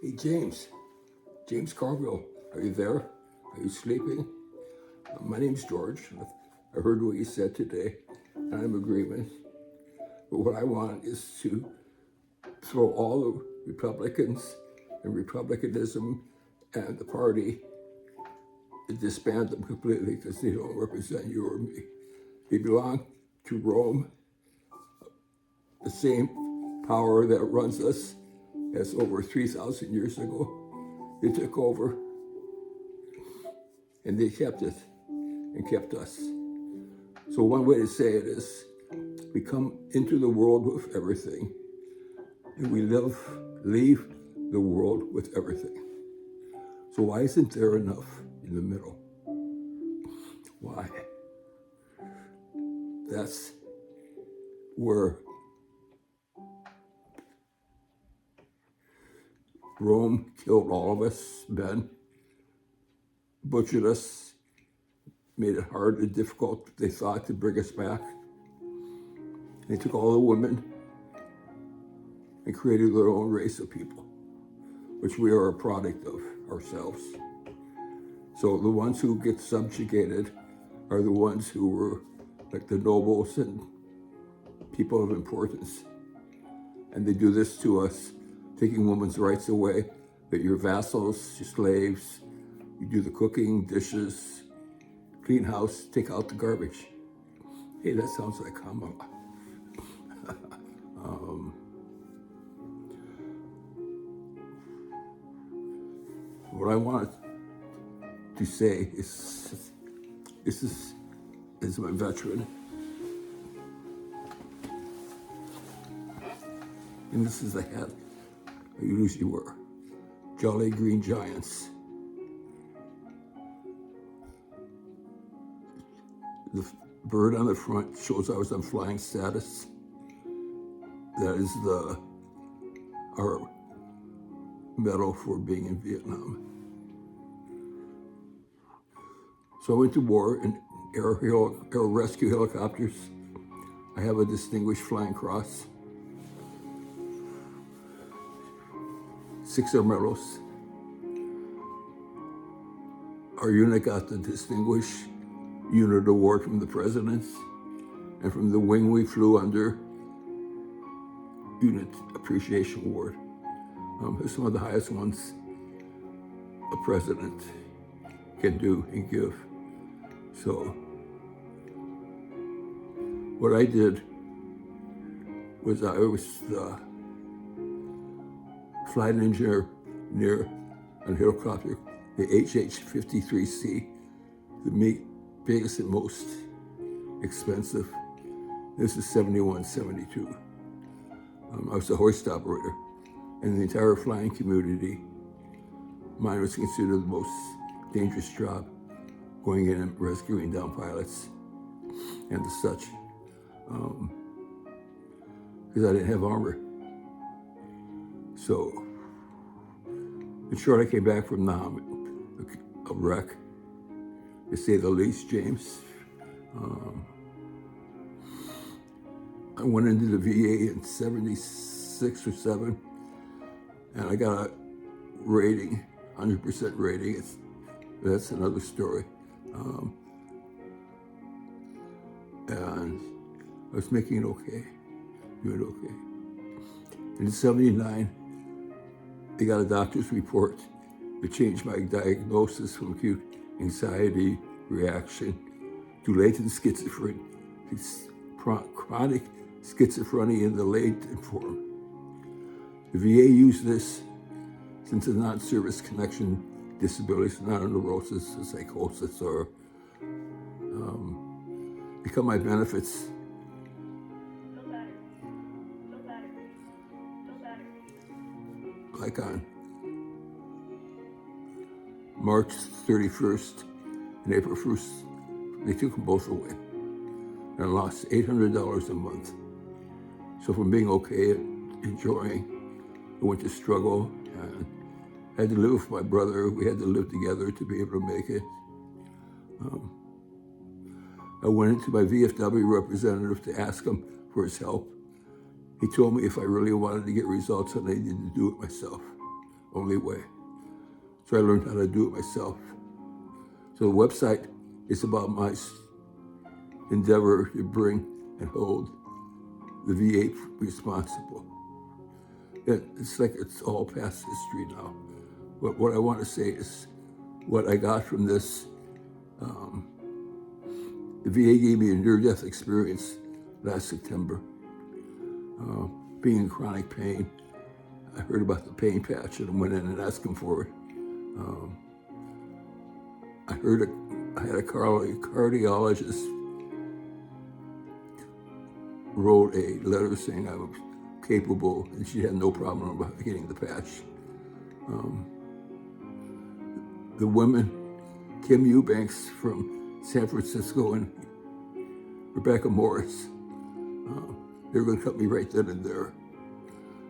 Hey, James Carville, are you there? Are you sleeping? My name's George. I heard what you said today, and I'm in agreement. But what I want is to throw all the Republicans and Republicanism and the party and disband them completely because they don't represent you or me. They belong to Rome, the same power that runs us as over 3,000 years ago. They took over and they kept it and kept us. So one way to say it is we come into the world with everything and we leave the world with everything. So why isn't there enough in the middle? Why? That's where Rome killed all of us, men, butchered us, made it hard and difficult, they thought, to bring us back. They took all the women and created their own race of people, which we are a product of ourselves. So the ones who get subjugated are the ones who were like the nobles and people of importance. And they do this to us, taking women's rights away, that you're vassals, you're slaves, you do the cooking, dishes, clean house, take out the garbage. Hey, that sounds like Kamala. What I want to say is, this is my veteran. And this is the hat I usually wear. Jolly Green Giants. The bird on the front shows I was on flying status. That is our medal for being in Vietnam. So I went to war in air rescue helicopters. I have a Distinguished Flying Cross, 6 air medals. Our unit got the Distinguished Unit Award from the presidents, and from the wing we flew under, Unit Appreciation Award. It's one of the highest ones a president can do and give. So what I did was I was the flight engineer near a helicopter, the HH-53C, the biggest and most expensive. This is 71, 72. I was a hoist operator. And the entire flying community, mine was considered the most dangerous job, going in and rescuing down pilots and the such, because I didn't have armor. So, in short, I came back from a wreck, to say the least, James. I went into the VA in 76 or 7, and I got a rating, 100% rating. That's another story. And I was making it okay, doing okay. In 79, they got a doctor's report to change my diagnosis from acute anxiety reaction to latent schizophrenia, chronic schizophrenia in the latent form. The VA used this since a non-service connection disability, not a neurosis, a psychosis, or become my benefits. Like on March 31st and April 1st, they took them both away. And I lost $800 a month. So from being okay and enjoying, I went to struggle and had to live with my brother. We had to live together to be able to make it. I went into my VFW representative to ask him for his help. He told me if I really wanted to get results, I needed to do it myself. only way. So I learned how to do it myself. So the website is about my endeavor to bring and hold the VA responsible. It's like it's all past history now. But what I want to say is what I got from this. The VA gave me a near-death experience last September. Being in chronic pain, I heard about the pain patch and I went in and asked him for it. I had a cardiologist wrote a letter saying I was capable and she had no problem about getting the patch. The women, Kim Eubanks from San Francisco and Rebecca Morris, they were going to cut me right then and there.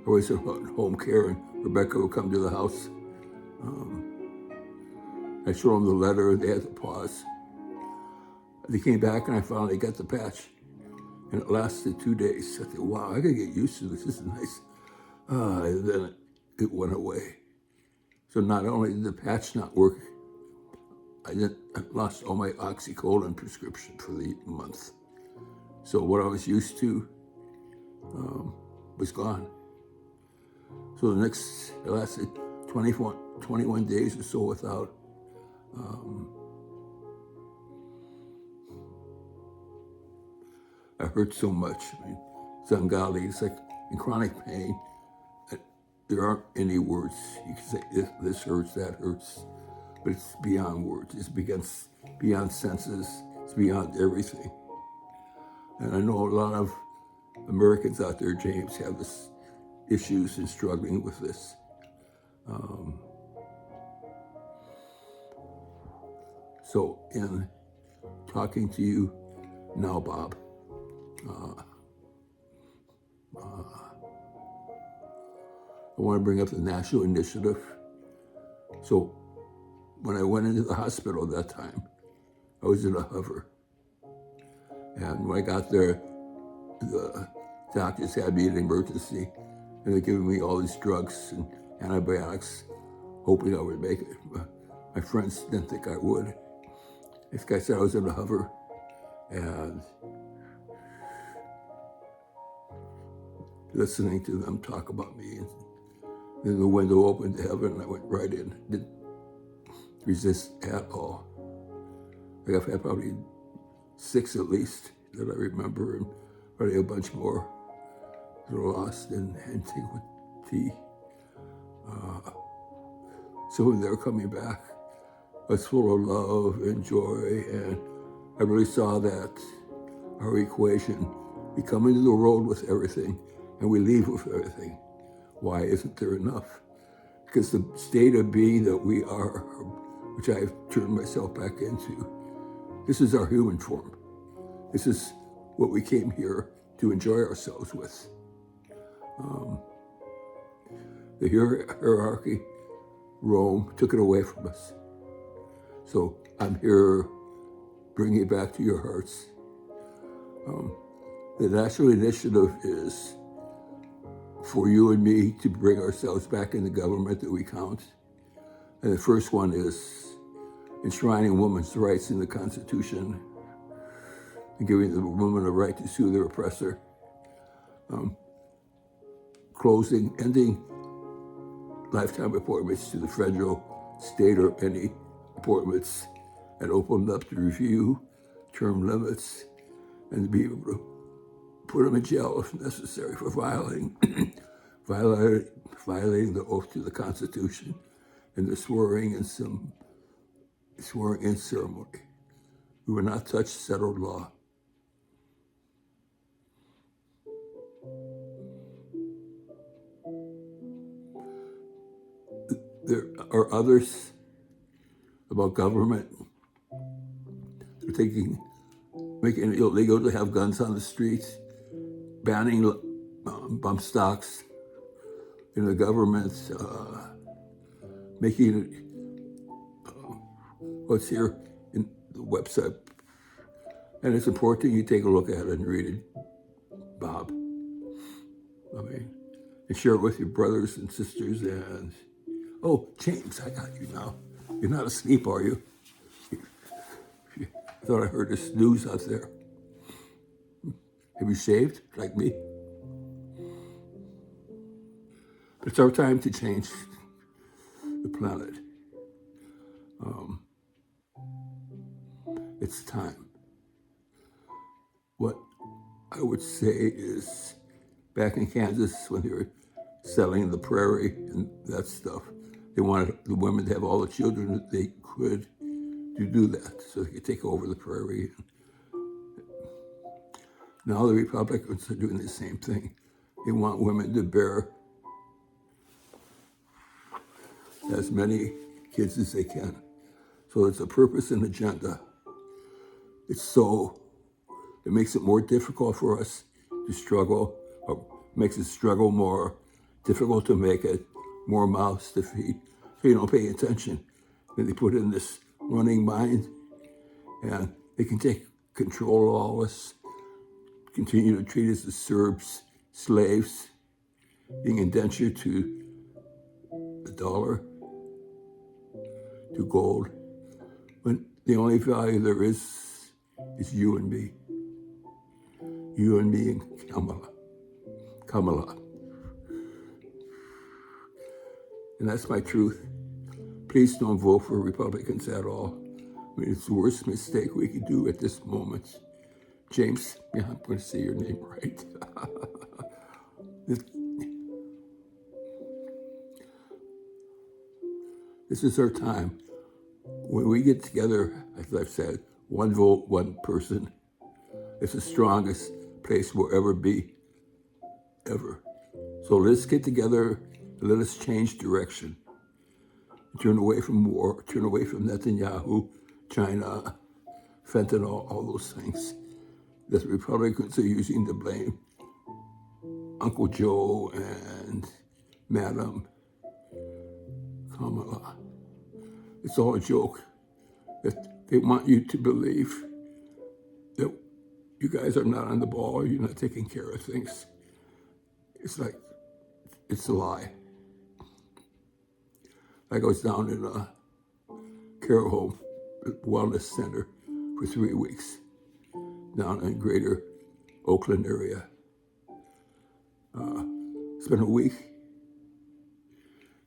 I was in home care and Rebecca would come to the house. I showed them the letter, they had to pause. They came back and I finally got the patch. And it lasted 2 days. I thought, wow, I gotta get used to this. This is nice. And then it went away. So not only did the patch not work, I lost all my oxycodone prescription for the month. So what I was used to was gone. So it lasted 21 days or so without. I hurt so much. I mean, it's ungodly. It's like in chronic pain, there aren't any words. You can say this hurts, that hurts, but it's beyond words. It's beyond senses. It's beyond everything. And I know a lot of Americans out there, James, have this issues and struggling with this. So in talking to you now, Bob, I want to bring up the national initiative. So when I went into the hospital at that time, I was in a hover. And when I got there, the doctors had me in emergency and they're giving me all these drugs and antibiotics, hoping I would make it. But my friends didn't think I would. This guy said I was in a hover and listening to them talk about me. And then the window opened to heaven and I went right in. Didn't resist at all. I've had probably 6 at least that I remember and probably a bunch more that are lost in antiquity. So when they're coming back, I was full of love and joy, and I really saw that our equation, we come into the world with everything and we leave with everything. Why isn't there enough? Because the state of being that we are, which I've turned myself back into, this is our human form. This is what we came here to enjoy ourselves with. The hierarchy, Rome, took it away from us. So I'm here bringing it back to your hearts. The national initiative is for you and me to bring ourselves back in the government that we count. And the first one is enshrining women's rights in the Constitution and giving the woman a right to sue their oppressor. Ending lifetime appointments to the federal, state, or any appointments, and open up to review term limits and to be able to put them in jail if necessary for violating the oath to the Constitution and the swearing-in ceremony. We will not touch settled law. There are others about government. They're making it illegal to have guns on the streets, banning bump stocks in the government, making it what's here in the website. And it's important you take a look at it and read it, Bob. I mean, and share it with your brothers and sisters and Oh, James, I got you now. You're not asleep, are you? I thought I heard a snooze out there. Have you shaved like me? It's our time to change the planet. It's time. What I would say is back in Kansas when they were selling the prairie and that stuff, they wanted the women to have all the children that they could to do that so they could take over the prairie. Now the Republicans are doing the same thing. They want women to bear as many kids as they can. So it's a purpose and agenda. It makes it more difficult for us to struggle, or makes it struggle more difficult to make it, more mouths to feed. So you don't pay attention. Then they put in this running mind, and they can take control of all us, continue to treat us as Serbs, slaves, being indentured to the dollar, to gold, when the only value there is you and me. You and me and Kamala. And that's my truth. Please don't vote for Republicans at all. I mean, it's the worst mistake we could do at this moment. James, yeah, I'm going to say your name right. This is our time. When we get together, as I've said, one vote, one person, it's the strongest place we'll ever be, ever. So let's get together and let us change direction. Turn away from war, turn away from Netanyahu, China, fentanyl, all those things that the Republicans are using to blame Uncle Joe and Madam Kamala. It's all a joke. That they want you to believe that you guys are not on the ball, you're not taking care of things. It's like, it's a lie. Like I was down in a care home, wellness center for 3 weeks, down in greater Oakland area. Spent a week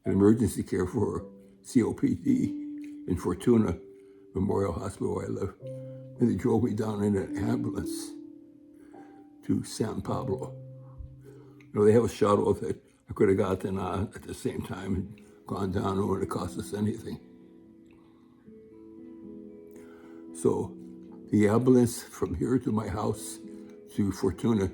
in emergency care for COPD in Fortuna Memorial Hospital where I live. And they drove me down in an ambulance to San Pablo. You know, they have a shuttle that I could have gotten on at the same time and gone down. It wouldn't have cost us anything. So the ambulance from here to my house to Fortuna,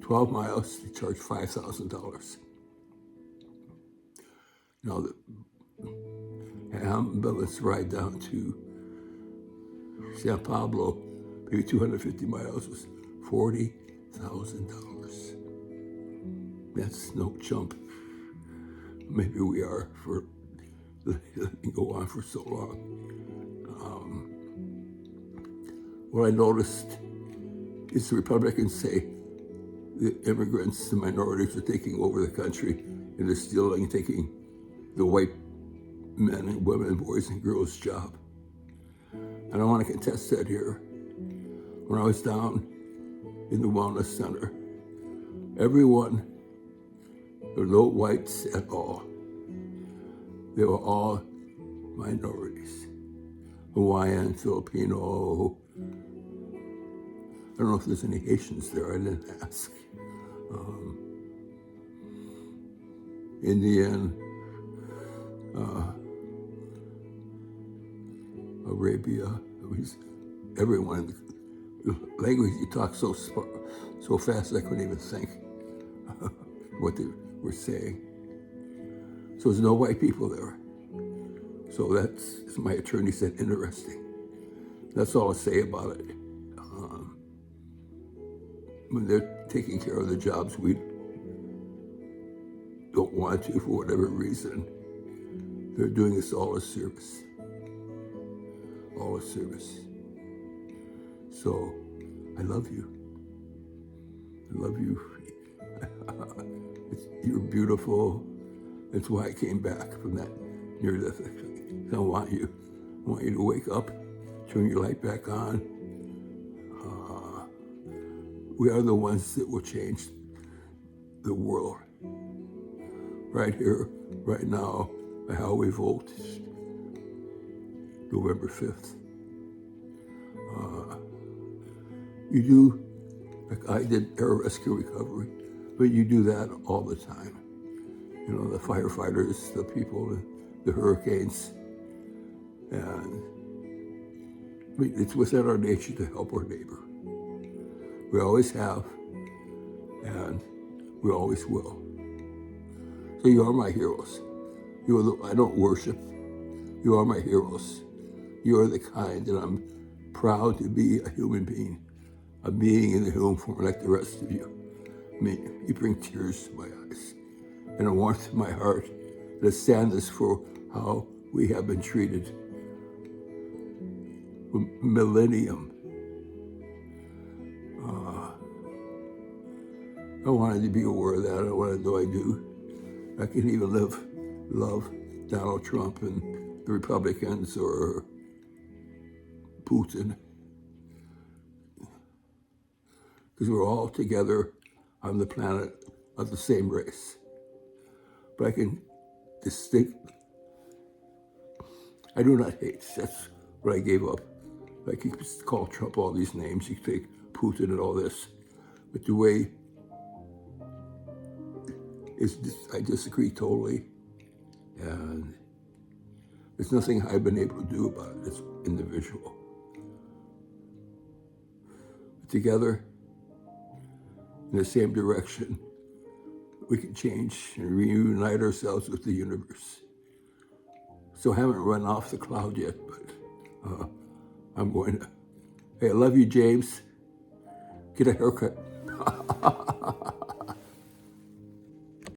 12 miles, they charge $5,000. Now the ambulance ride down to San Pablo, maybe 250 miles, was $40,000. That's no chump. Maybe we are for letting go on for so long. What I noticed is the Republicans say the immigrants, the minorities are taking over the country and they're stealing, taking the white men and women, boys and girls' job. I don't want to contest that here. When I was down in the wellness center, everyone, there were no whites at all. They were all minorities. Hawaiian, Filipino. I don't know if there's any Haitians there, I didn't ask. Indian, Arabia, everyone. The language you talk so fast I couldn't even think what they were saying. So there's no white people there. So that's, as my attorney said, interesting. That's all I'll say about it. When they're taking care of the jobs we don't want to for whatever reason, they're doing us all a service. All a service. So, I love you. I love you. You're beautiful. That's why I came back from that near death. I want you. I want you to wake up, turn your light back on. We are the ones that will change the world. Right here, right now, by how we vote, November 5th. You do, like I did air rescue recovery, but you do that all the time. You know, the firefighters, the people, the hurricanes, and it's within our nature to help our neighbor. We always have, and we always will. So you are my heroes. You are I don't worship. You are my heroes. You are the kind that I'm proud to be a human being, a being in the human form like the rest of you. I mean, you bring tears to my eyes and a warmth to my heart that stands for how we have been treated for millennium. I wanted to be aware of that. I wanted to know I do. I can even love Donald Trump and the Republicans or Putin, because we're all together on the planet of the same race. But I can I do not hate. That's what I gave up. Like you could call Trump all these names, you could take Putin and all this, but the way I disagree totally, and there's nothing I've been able to do about it as individual. But together, in the same direction, we can change and reunite ourselves with the universe. So I haven't run off the cloud yet, but I'm going to. Hey, I love you, James. Get a haircut.